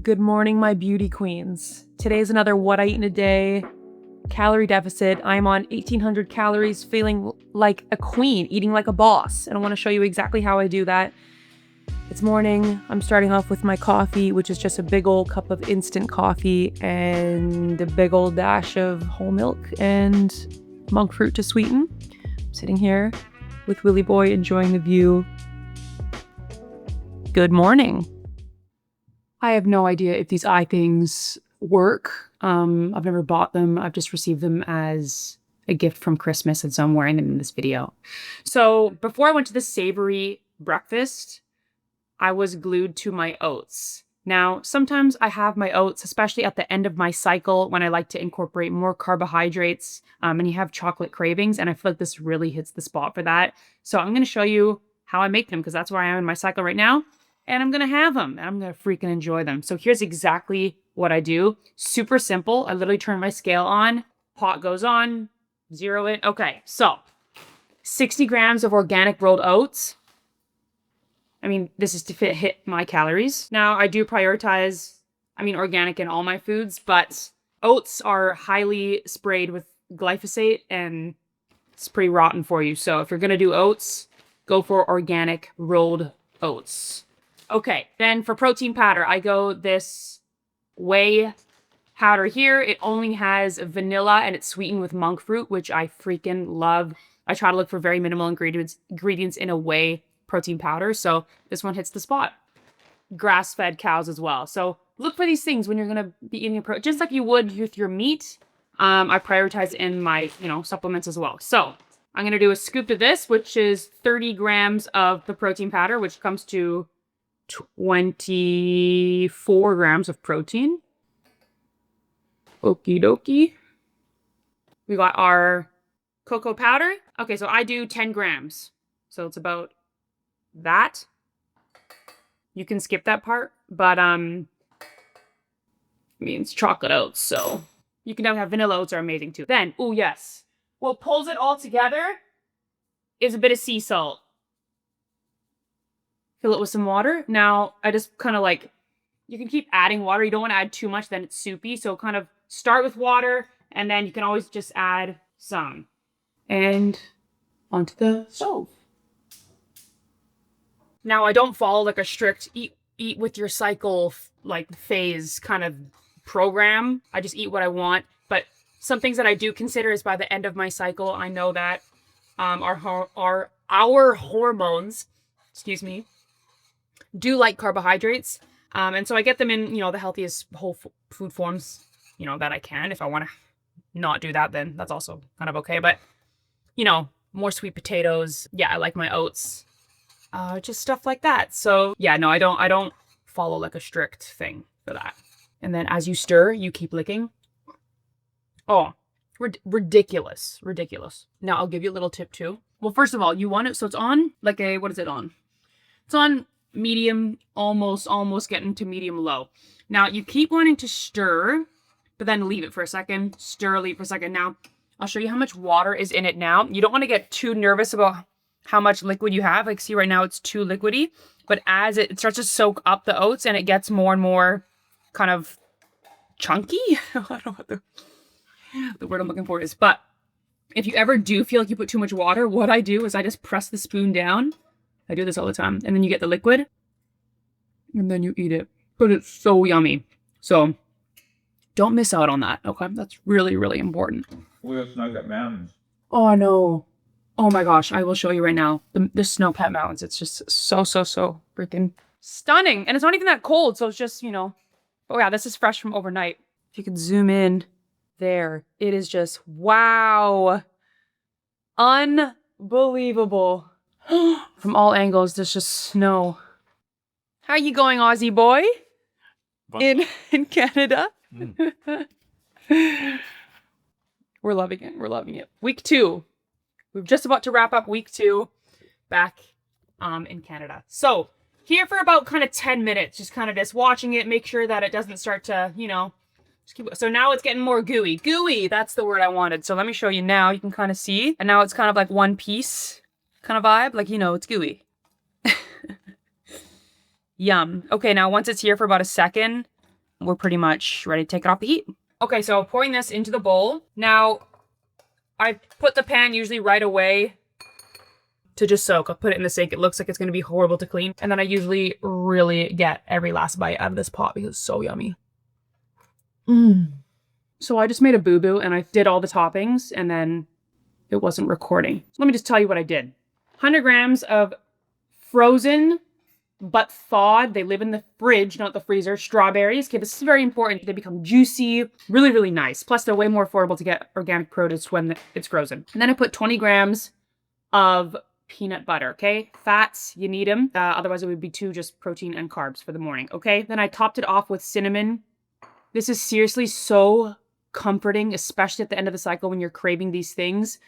Good morning, my beauty queens. Today's another what I eat in a day calorie deficit. I'm on 1,800 calories, feeling like a queen, eating like a boss. And I want to show you exactly how I do that. It's morning. I'm starting off with my coffee, which is just a big old cup of instant coffee and a big old dash of whole milk and monk fruit to sweeten. I'm sitting here with Willy Boy enjoying the view. Good morning. I have no idea if these eye things work. I've never bought them. I've just received them as a gift from Christmas, and so I'm wearing them in this video. So before I went to the savory breakfast, I was glued to my oats. Now, sometimes I have my oats, especially at the end of my cycle when I like to incorporate more carbohydrates and you have chocolate cravings, and I feel like this really hits the spot for that. So I'm going to show you how I make them because that's where I am in my cycle right now. And I'm going to have them and I'm going to freaking enjoy them. So here's exactly what I do. Super simple. I literally turn my scale on, pot goes on, zero it. Okay, so 60 grams of organic rolled oats. I mean, this is to hit my calories. Now, I do prioritize, organic in all my foods, but oats are highly sprayed with glyphosate and it's pretty rotten for you. So if you're going to do oats, go for organic rolled oats. Okay, then for protein powder, I go this whey powder here. It only has vanilla and it's sweetened with monk fruit, which I freaking love. I try to look for very minimal ingredients in a whey protein powder, so this one hits the spot. Grass-fed cows as well. So look for these things when you're going to be eating a protein, just like you would with your meat. I prioritize in my, supplements as well. So I'm going to do a scoop of this, which is 30 grams of the protein powder, which comes to 24 grams of protein. Okie dokie. We got our cocoa powder. Okay, so I do 10 grams. So it's about that. You can skip that part, but it's chocolate oats, so you can definitely have vanilla oats are amazing too. Then, oh yes, what pulls it all together is a bit of sea salt. Fill it with some water. Now, I just kind of you can keep adding water. You don't want to add too much, then it's soupy. So kind of start with water, and then you can always just add some. And onto the stove. Now, I don't follow a strict eat with your cycle phase kind of program. I just eat what I want. But some things that I do consider is by the end of my cycle, I know that our hormones, do like carbohydrates. And so I get them in, the healthiest whole food forms, that I can. If I want to not do that, then that's also kind of okay. But, more sweet potatoes. Yeah, I like my oats. Just stuff like that. So yeah, no, I don't follow a strict thing for that. And then as you stir, you keep licking. Oh, ridiculous. Now I'll give you a little tip too. Well, first of all, you want it, so it's on what is it on? It's on medium, almost getting to medium low. Now you keep wanting to stir, but then leave it for a second. Stir, leave for a second. Now I'll show you how much water is in it now. You don't want to get too nervous about how much liquid you have. See right now it's too liquidy, but as it starts to soak up the oats and it gets more and more kind of chunky. I don't know what the word I'm looking for is, but if you ever do feel like you put too much water, what I do is I just press the spoon down. I do this all the time. And then you get the liquid and then you eat it. But it's so yummy. So don't miss out on that. Okay. That's really, really important. We have Snow-Capped Mountains. Oh, I know. Oh my gosh. I will show you right now. The Snow-Capped Mountains. It's just so freaking stunning. And it's not even that cold. So it's just, oh yeah, this is fresh from overnight. If you could zoom in there, it is just, wow. Unbelievable. From all angles, there's just snow. How are you going, Aussie boy? In Canada? We're loving it. Week 2. We're just about to wrap up week 2 back in Canada. So here for about kind of 10 minutes, just kind of watching it, make sure that it doesn't start to, just keep. So now it's getting more gooey. Gooey, that's the word I wanted. So let me show you now. You can kind of see. And now it's kind of like one piece kind of vibe. It's gooey. Yum. Okay, now once it's here for about a second, we're pretty much ready to take it off the heat. Okay, so pouring this into the bowl. Now, I put the pan usually right away to just soak. I'll put it in the sink. It looks like it's going to be horrible to clean. And then I usually really get every last bite out of this pot because it's so yummy. So I just made a boo-boo and I did all the toppings and then it wasn't recording. So let me just tell you what I did. 100 grams of frozen but thawed, they live in the fridge, not the freezer, strawberries. Okay, this is very important. They become juicy, really, really nice. Plus, they're way more affordable to get organic produce when it's frozen. And then I put 20 grams of peanut butter, okay? Fats, you need them. Otherwise, it would be too just protein and carbs for the morning, okay? Then I topped it off with cinnamon. This is seriously so comforting, especially at the end of the cycle when you're craving these things.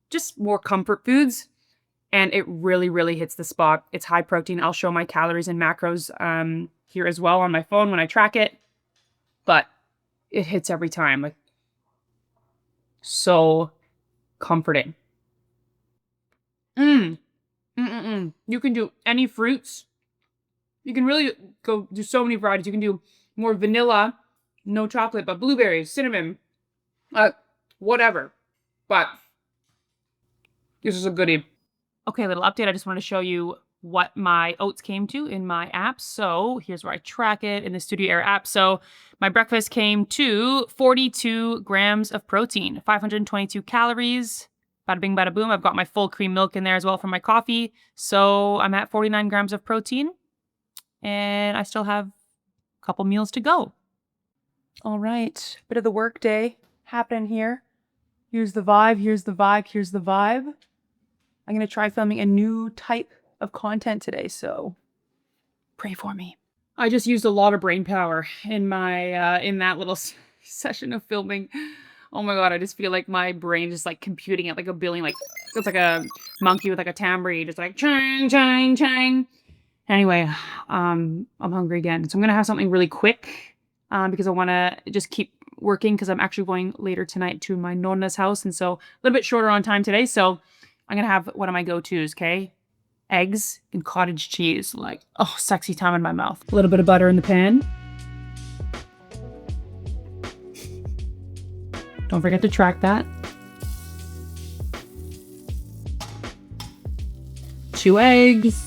Just more comfort foods. And it really, really hits the spot. It's high protein. I'll show my calories and macros here as well on my phone when I track it. But it hits every time. Like, so comforting. You can do any fruits. You can really go do so many varieties. You can do more vanilla, no chocolate, but blueberries, cinnamon, whatever. But this is a goodie. Okay, little update. I just wanted to show you what my oats came to in my app. So here's where I track it in the Studio Air app. So my breakfast came to 42 grams of protein, 522 calories. Bada bing, bada boom. I've got my full cream milk in there as well for my coffee. So I'm at 49 grams of protein and I still have a couple meals to go. All right, bit of the work day happening here. Here's the vibe, here's the vibe, here's the vibe. I'm going to try filming a new type of content today, so pray for me. I just used a lot of brain power in my in that little session of filming. Oh my god, I just feel like my brain is like computing at like a billion, like it's like a monkey with like a tambourine, just like chang, chang, chang. Anyway, I'm hungry again, so I'm gonna have something really quick because I want to just keep working because I'm actually going later tonight to my nonna's house, and so a little bit shorter on time today. So I'm gonna have one of my go-tos, okay? Eggs and cottage cheese, like, oh, sexy time in my mouth. A little bit of butter in the pan. Don't forget to track that. 2 eggs.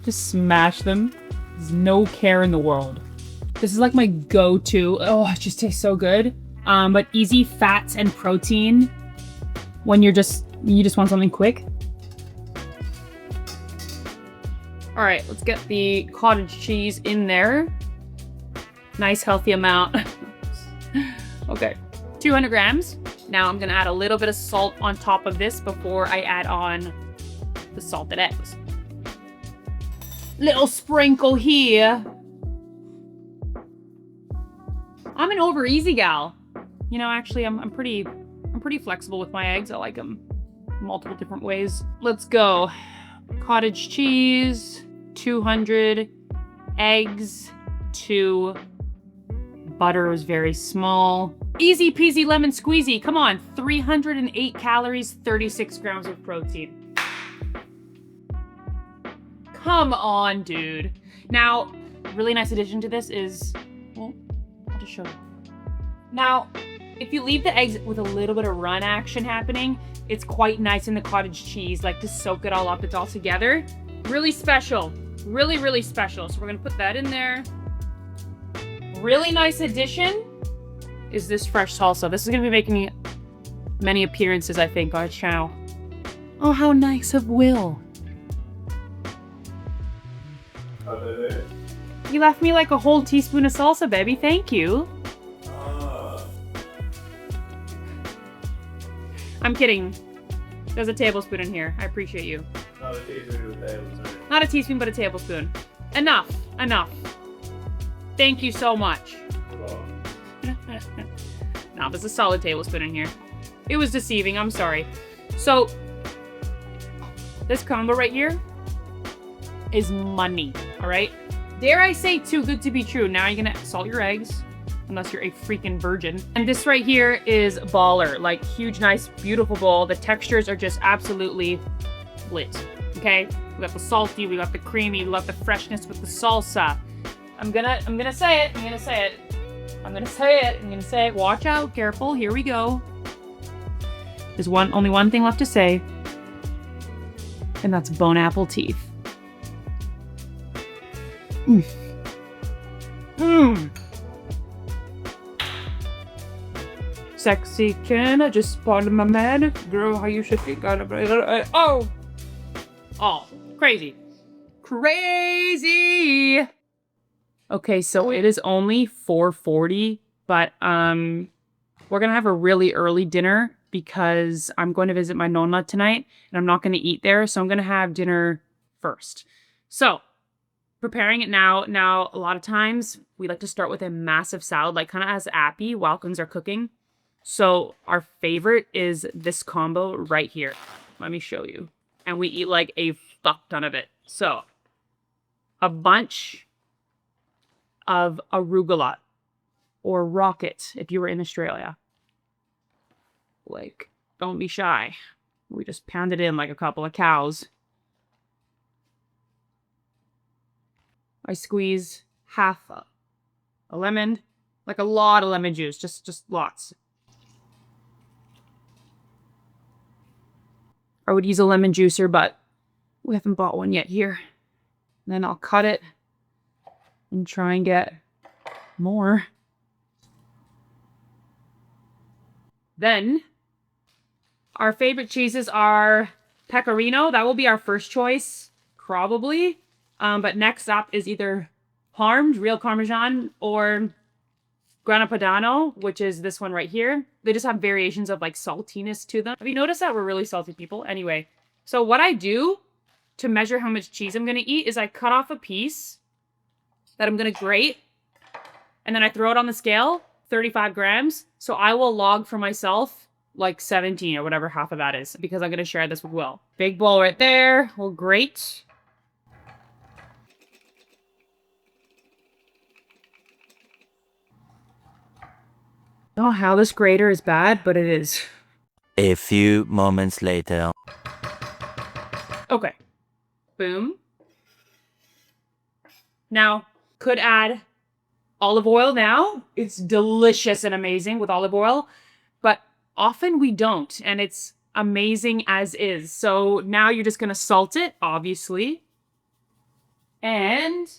Just smash them. There's no care in the world. This is like my go-to. Oh, it just tastes so good. But easy fats and protein when you just want something quick. All right, let's get the cottage cheese in there. Nice healthy amount. Okay, 200 grams. Now I'm gonna add a little bit of salt on top of this before I add on the salted eggs. Little sprinkle here. I'm an over easy gal. You know, actually, I'm pretty flexible with my eggs. I like them multiple different ways. Let's go. Cottage cheese, 200 eggs, 2 butter is very small. Easy peasy lemon squeezy. Come on, 308 calories, 36 grams of protein. Come on, dude. Now, really nice addition to this is, well, I'll just show you. Now, if you leave the eggs with a little bit of run action happening, it's quite nice in the cottage cheese, like to soak it all up, it's all together. Really special, really, really special. So we're gonna put that in there. Really nice addition is this fresh salsa. This is gonna be making many appearances, I think, on our channel. Oh, how nice of Will. You left me like a whole teaspoon of salsa, baby. Thank you. I'm kidding. There's a tablespoon in here. I appreciate you. Not a teaspoon, but a tablespoon. Not a teaspoon, but a tablespoon. Enough. Enough. Thank you so much. No, there's a solid tablespoon in here. It was deceiving. I'm sorry. So, this combo right here is money. All right? Dare I say too good to be true. Now you're gonna salt your eggs. Unless you're a freaking virgin. And this right here is baller. Like, huge, nice, beautiful bowl. The textures are just absolutely lit. Okay? We got the salty, we got the creamy, we got the freshness with the salsa. I'm gonna say it. I'm gonna say it. I'm gonna say it. I'm gonna say it. Watch out, careful. Here we go. There's only one thing left to say, and that's bone apple teeth. Mm. Mm. Sexy can I just pardon my man? Girl, how you should be kind of oh, crazy. Crazy. Okay, so it is only 4:40, but we're gonna have a really early dinner because I'm going to visit my nonna tonight and I'm not gonna eat there, so I'm gonna have dinner first. So preparing it now. Now, a lot of times we like to start with a massive salad, like kind of as appy while things are cooking. So our favorite is this combo right here. Let me show you. And we eat like a fuck ton of it. So a bunch of arugula or rocket if you were in Australia. Like, don't be shy. We just pound it in like a couple of cows. I squeeze half a lemon, like a lot of lemon juice, just lots. I would use a lemon juicer, but we haven't bought one yet here. And then I'll cut it and try and get more. Then our favorite cheeses are pecorino. That will be our first choice, probably. But next up is either Parmed, real Parmesan, or Grana Padano, which is this one right here. They just have variations of like saltiness to them. Have you noticed that we're really salty people? Anyway, so what I do to measure how much cheese I'm going to eat is I cut off a piece that I'm going to grate, and then I throw it on the scale, 35 grams. So I will log for myself like 17 or whatever half of that is, because I'm going to share this with Will. Big bowl right there. We'll grate. I don't know how this grater is bad, but it is. A few moments later. Okay. Boom. Now, could add olive oil now. It's delicious and amazing with olive oil, but often we don't, and it's amazing as is. So now you're just going to salt it, obviously, and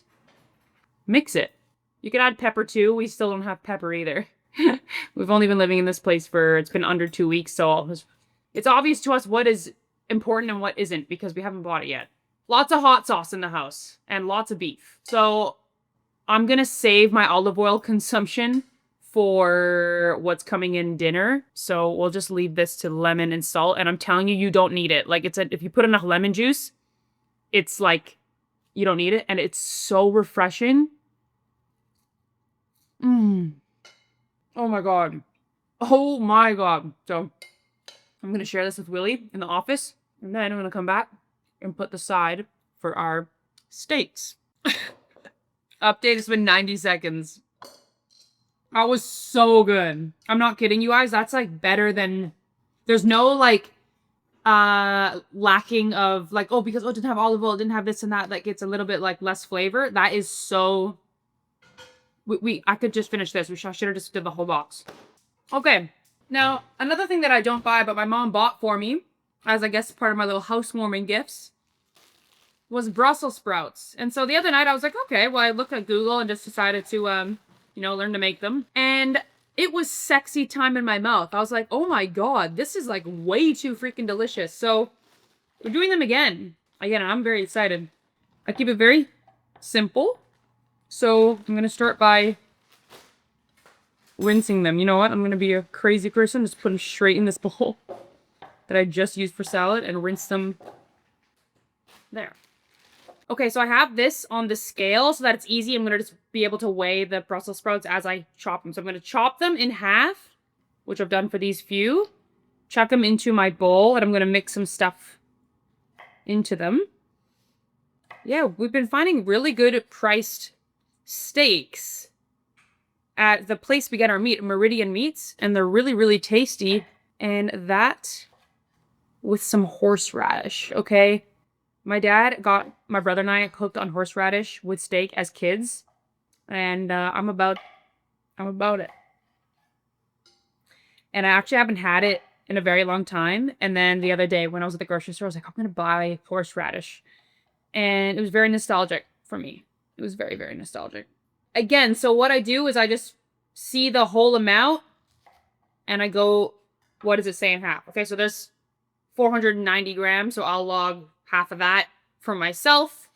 mix it. You can add pepper too. We still don't have pepper either. We've only been living in this place it's been under 2 weeks, so it's obvious to us what is important and what isn't because we haven't bought it yet. Lots of hot sauce in the house and lots of beef. So I'm going to save my olive oil consumption for what's coming in dinner. So we'll just leave this to lemon and salt. And I'm telling you, you don't need it. Like if you put enough lemon juice, it's like you don't need it. And it's so refreshing. Oh my God. Oh my God. So I'm going to share this with Willie in the office. And then I'm going to come back and put the side for our steaks. Update has been 90 seconds. That was so good. I'm not kidding you guys. That's like better than... There's no like lacking of like, oh, because it didn't have olive oil, it didn't have this and that. Like it's a little bit like less flavor. That is so... I could just finish this. I should have just did the whole box. Okay. Now, another thing that I don't buy, but my mom bought for me, as I guess part of my little housewarming gifts, was Brussels sprouts. And so the other night I was like, okay, well, I looked at Google and just decided to, learn to make them. And it was sexy time in my mouth. I was like, oh my God, this is like way too freaking delicious. So we're doing them again. Again, I'm very excited. I keep it very simple. So I'm going to start by rinsing them. You know what? I'm going to be a crazy person. Just put them straight in this bowl that I just used for salad and rinse them there. Okay, so I have this on the scale so that it's easy. I'm going to just be able to weigh the Brussels sprouts as I chop them. So I'm going to chop them in half, which I've done for these few. Chuck them into my bowl, and I'm going to mix some stuff into them. Yeah, we've been finding really good priced steaks at the place we get our meat, Meridian Meats, and they're really, really tasty. And that with some horseradish, okay? My dad got my brother and I hooked on horseradish with steak as kids, and I'm about it. And I actually haven't had it in a very long time. And then the other day when I was at the grocery store, I was like, I'm gonna buy horseradish, and it was very nostalgic for me. It was very, very nostalgic. Again, so what I do is I just see the whole amount, and I go, what does it say in half? Okay, so there's 490 grams, so I'll log half of that for myself.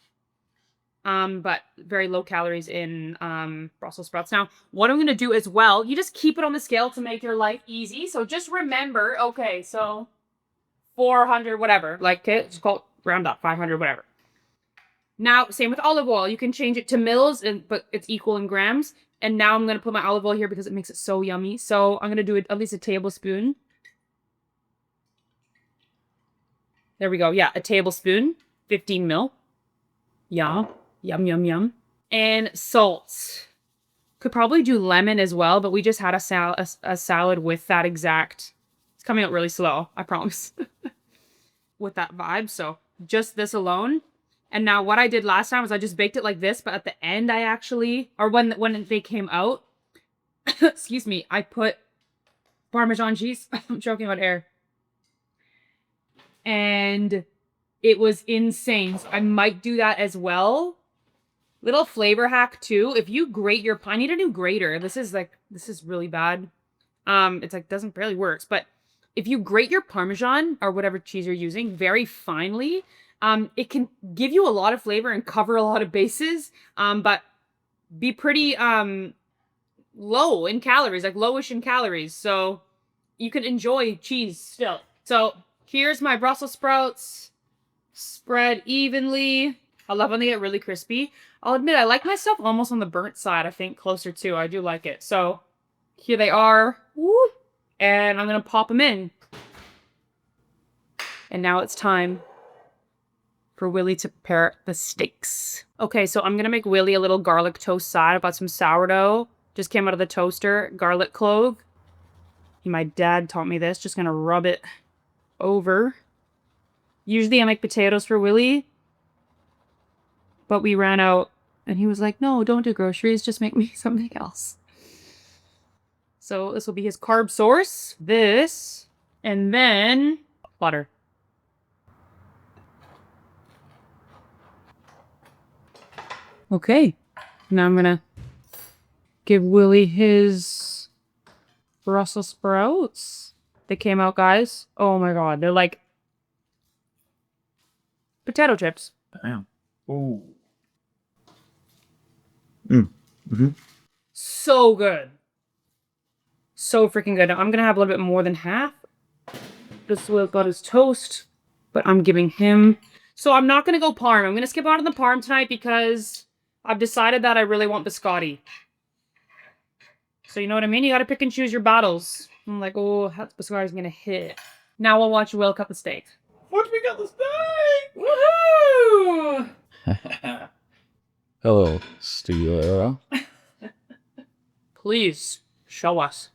But very low calories in Brussels sprouts. Now, what I'm gonna do as well, you just keep it on the scale to make your life easy. So just remember, okay, so 400, whatever, like it's called round up, 500, whatever. Now, same with olive oil. You can change it to mils, but it's equal in grams. And now I'm going to put my olive oil here because it makes it so yummy. So I'm going to do at least a tablespoon. There we go. Yeah, a tablespoon. 15 mil. Yeah. Yum, yum, yum. And salt. Could probably do lemon as well, but we just had a salad with that exact... It's coming out really slow, I promise. With that vibe. So just this alone. And now what I did last time was I just baked it like this, but at the end I actually, or when they came out, excuse me, I put Parmesan cheese. I'm choking on air. And it was insane. So I might do that as well. Little flavor hack too. If you grate your, I need a new grater. This is really bad. It's like barely works, but if you grate your Parmesan or whatever cheese you're using very finely, it can give you a lot of flavor and cover a lot of bases, but be pretty low in calories, like lowish in calories. So you can enjoy cheese still. So here's my Brussels sprouts spread evenly. I love when they get really crispy. I'll admit I like my stuff almost on the burnt side. I think closer to. I do like it. So here they are. Woo! And I'm going to pop them in. And now it's time for Willie to prepare the steaks. Okay, so I'm going to make Willie a little garlic toast side. I bought some sourdough. Just came out of the toaster. Garlic clove. My dad taught me this. Just going to rub it over. Usually I make potatoes for Willie. But we ran out. And he was like, no, don't do groceries. Just make me something else. So this will be his carb source. This. And then butter. Okay, now I'm gonna give Willie his Brussels sprouts. They came out, guys. Oh my god, they're like potato chips. Damn. Ooh. So good. So freaking good. Now, I'm gonna have a little bit more than half. Just Will got his toast, but I'm giving him. So I'm not gonna go parm. I'm gonna skip out on the parm tonight because I've decided that I really want biscotti. So you know what I mean? You gotta pick and choose your battles. I'm like, oh, how's biscotti's gonna hit? Now we'll watch Will cut the steak. What we got the steak? Woohoo! Hello, studio era. Please, show us.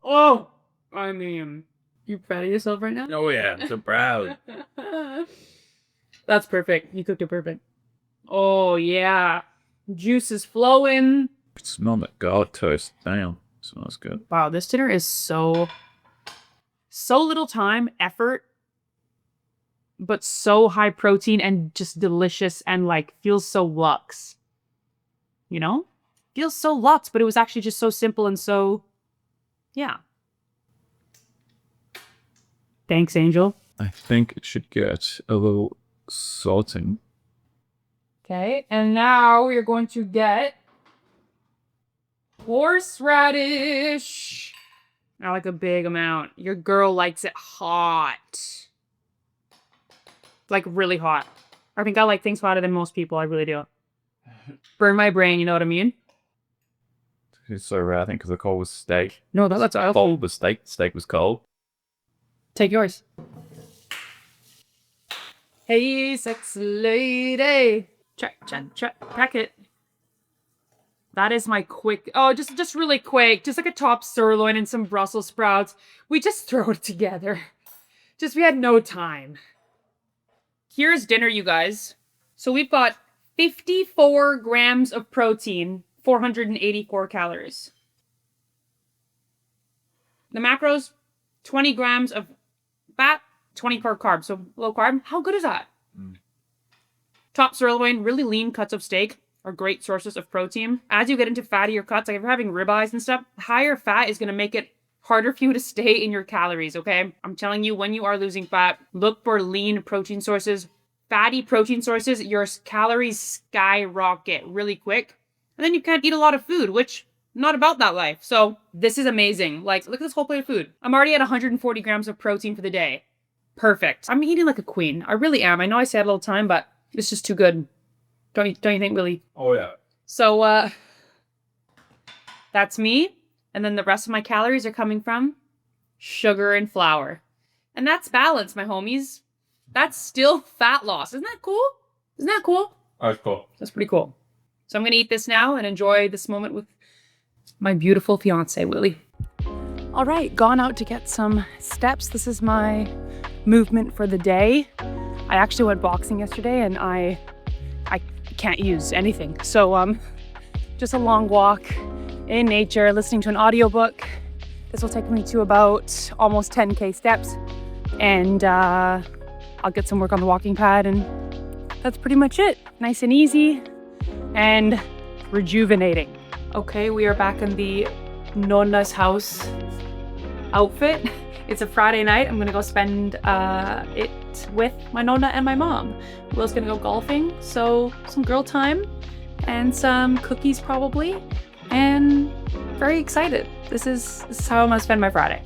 Oh! I mean, you proud of yourself right now? Oh yeah, I'm so proud. That's perfect. You cooked it perfect. Oh, yeah. Juice is flowing. Smell that garlic toast. Damn, smells good. Wow, this dinner is so little time, effort, but so high protein and just delicious and like feels so luxe. You know? Feels so luxe, but it was actually just so simple and so, yeah. Thanks, Angel. I think it should get a little salting. Okay, and now we are going to get horseradish. I like a big amount. Your girl likes it hot. Like really hot. I think I like things hotter than most people. I really do. Burn my brain, you know what I mean? It's so rare, I think, because the cold was steak. No, that's Cold was steak. Steak was cold. Take yours. Hey, sexy lady. Check, pack it. That is my quick, oh, just really quick. Just like a top sirloin and some Brussels sprouts. We just throw it together. Just we had no time. Here's dinner, you guys. So we've got 54 grams of protein, 484 calories. The macros, 20 grams of fat, 24 carbs, so low carb. How good is that? Top sirloin, really lean cuts of steak are great sources of protein. As you get into fattier cuts, like if you're having ribeyes and stuff, higher fat is going to make it harder for you to stay in your calories, okay? I'm telling you, when you are losing fat, look for lean protein sources. Fatty protein sources, your calories skyrocket really quick. And then you can't eat a lot of food, which not about that life. So this is amazing. Like, look at this whole plate of food. I'm already at 140 grams of protein for the day. Perfect. I'm eating like a queen. I really am. I know I say it all the time, but it's just too good. Don't you think, Willie? Oh, yeah. So, that's me. And then the rest of my calories are coming from sugar and flour. And that's balance, my homies. That's still fat loss. Isn't that cool? Isn't that cool? That's cool. That's pretty cool. So I'm going to eat this now and enjoy this moment with my beautiful fiance, Willie. All right, gone out to get some steps. This is my movement for the day. I actually went boxing yesterday and I can't use anything. So just a long walk in nature, listening to an audiobook. This will take me to about almost 10K steps. And I'll get some work on the walking pad, and that's pretty much it. Nice and easy and rejuvenating. Okay, we are back in the Nonna's house outfit. It's a Friday night. I'm gonna go spend it with my Nonna and my mom. Will's gonna go golfing, so some girl time and some cookies probably, and very excited. This is how I'm gonna spend my Friday.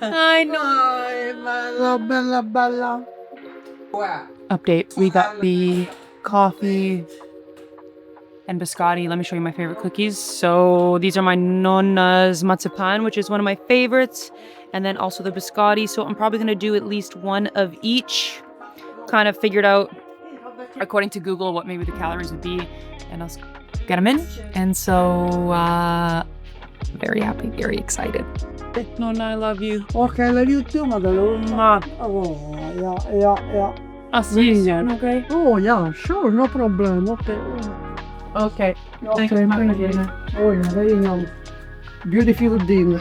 I know. Bella. Update, we got the coffee and biscotti. Let me show you my favorite cookies. So these are my Nonna's marzipan, which is one of my favorites, and then also the biscotti. So I'm probably going to do at least one of each. Kind of figured out, according to Google, what maybe the calories would be, and I'll get them in. And so very happy, very excited. Nonna, I love you. Okay, I love you too, Madalena. Oh, yeah. I'll see you soon, okay? Oh, yeah, sure, no problem. Okay. Okay. Okay, Thanks. oh, yeah, very young. Beautiful dinner.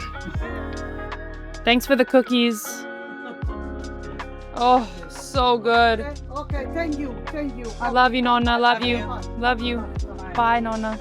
Thanks for the cookies. Oh, so good. Okay, thank you. I love you, Nonna. Love you. Love you. Bye, Nonna.